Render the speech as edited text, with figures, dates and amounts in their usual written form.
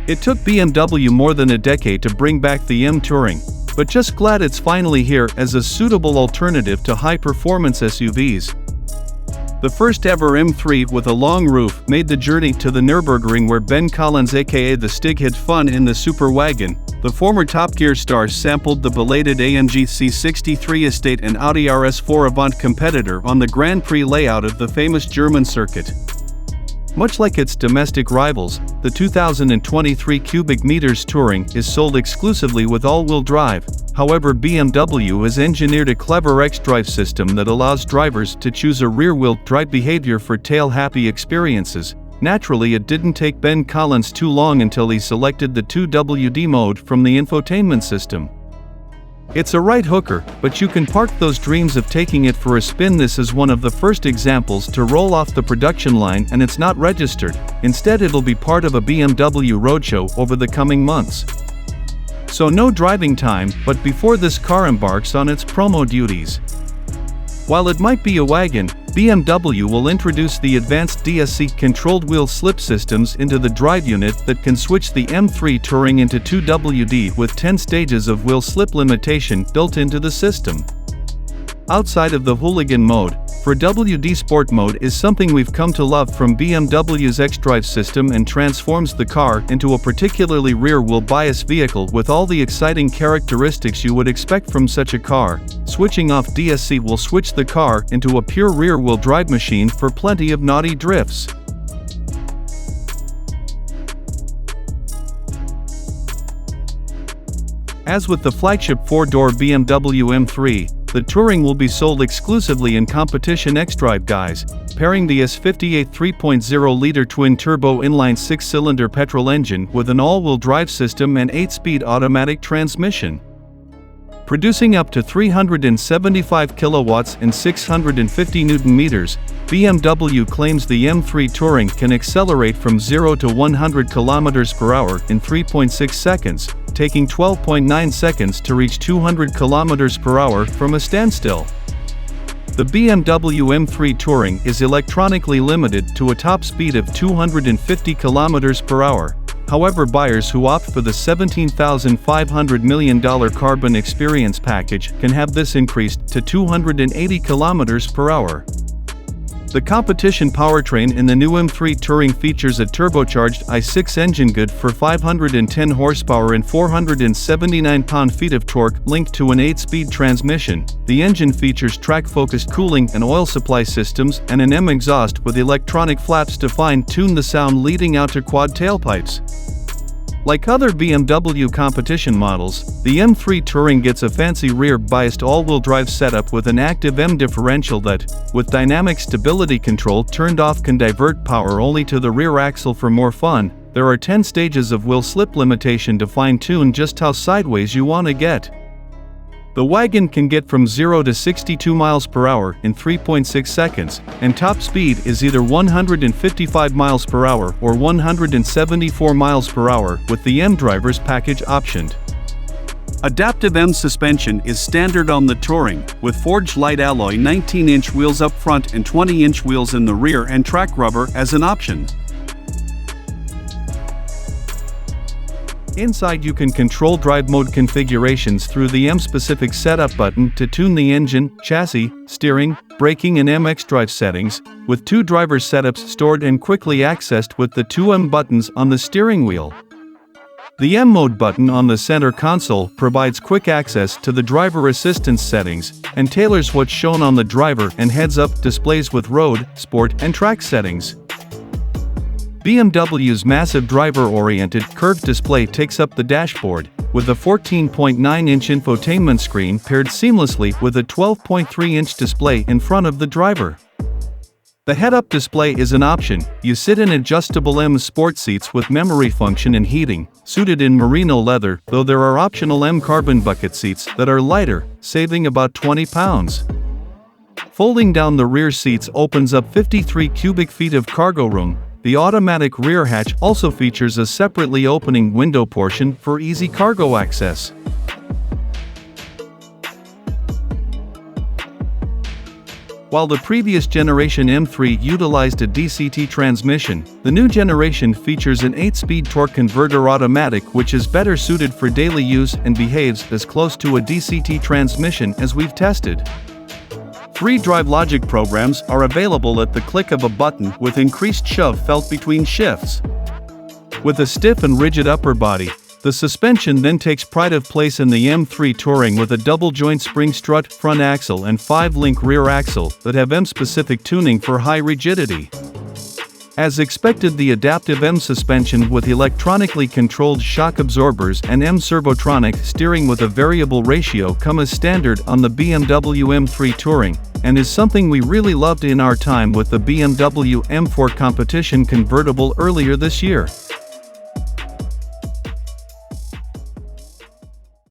It took BMW more than a decade to bring back the M Touring, but just glad it's finally here as a suitable alternative to high-performance SUVs. The first ever M3 with a long roof made the journey to the Nürburgring, where Ben Collins aka the Stig had fun in the super wagon. The former Top Gear star sampled the belated AMG C63 estate and Audi RS4 Avant competitor on the Grand Prix layout of the famous German circuit. Much like its domestic rivals, the 2023 cubic meters Touring is sold exclusively with all-wheel drive. However, BMW has engineered a clever xDrive system that allows drivers to choose a rear-wheel drive behavior for tail-happy experiences. Naturally, it didn't take Ben Collins too long until he selected the 2WD mode from the infotainment system. It's a right hooker, but you can park those dreams of taking it for a spin. This is one of the first examples to roll off the production line, and it's not registered. Instead, it'll be part of a BMW roadshow over the coming months. So no driving time, but before this car embarks on its promo duties. While it might be a wagon, BMW will introduce the advanced DSC controlled wheel slip systems into the drive unit that can switch the M3 Touring into 2WD with 10 stages of wheel slip limitation built into the system. Outside of the hooligan mode, for WD Sport mode is something we've come to love from BMW's xDrive system and transforms the car into a particularly rear-wheel bias vehicle with all the exciting characteristics you would expect from such a car. Switching off DSC will switch the car into a pure rear-wheel drive machine for plenty of naughty drifts. As with the flagship 4-door BMW M3, the Touring will be sold exclusively in competition xDrive guise, pairing the S58 3.0-liter twin-turbo inline 6-cylinder petrol engine with an all-wheel drive system and 8-speed automatic transmission. Producing up to 375 kilowatts and 650 Newton-meters, BMW claims the M3 Touring can accelerate from 0 to 100 kilometers per hour in 3.6 seconds, taking 12.9 seconds to reach 200 kilometers per hour from a standstill. The BMW M3 Touring is electronically limited to a top speed of 250 kilometers per hour. However, buyers who opt for the $17,500 million Carbon Experience package can have this increased to 280 km per hour. The competition powertrain in the new M3 Touring features a turbocharged i6 engine good for 510 horsepower and 479 pound-feet of torque linked to an 8-speed transmission. The engine features track-focused cooling and oil supply systems and an M exhaust with electronic flaps to fine-tune the sound leading out to quad tailpipes. Like other BMW competition models, the M3 Touring gets a fancy rear-biased all-wheel drive setup with an active M differential that, with dynamic stability control turned off, can divert power only to the rear axle for more fun. There are 10 stages of wheel slip limitation to fine-tune just how sideways you want to get. The wagon can get from 0 to 62 miles per hour in 3.6 seconds, and top speed is either 155 miles per hour or 174 miles per hour with the M Drivers package optioned. Adaptive M suspension is standard on the Touring, with forged light alloy 19-inch wheels up front and 20-inch wheels in the rear and track rubber as an option. Inside you can control drive mode configurations through the M-specific setup button to tune the engine, chassis, steering, braking and M xDrive settings, with 2 driver setups stored and quickly accessed with the 2 M buttons on the steering wheel. The M mode button on the center console provides quick access to the driver assistance settings and tailors what's shown on the driver and heads-up displays with road, sport and track settings. BMW's massive driver-oriented curved display takes up the dashboard, with a 14.9-inch infotainment screen paired seamlessly with a 12.3-inch display in front of the driver. The head-up display is an option. You sit in adjustable M sport seats with memory function and heating, suited in merino leather, though there are optional M carbon bucket seats that are lighter, saving about 20 pounds. Folding down the rear seats opens up 53 cubic feet of cargo room. The automatic rear hatch also features a separately opening window portion for easy cargo access. While the previous generation M3 utilized a DCT transmission, the new generation features an 8-speed torque converter automatic which is better suited for daily use and behaves as close to a DCT transmission as we've tested. Free drive logic programs are available at the click of a button with increased shove felt between shifts. With a stiff and rigid upper body, the suspension then takes pride of place in the M3 Touring with a double-joint spring strut front axle and 5-link rear axle that have M-specific tuning for high rigidity. As expected, the adaptive M suspension with electronically controlled shock absorbers and M servotronic steering with a variable ratio come as standard on the BMW M3 Touring, and is something we really loved in our time with the BMW M4 competition convertible earlier this year.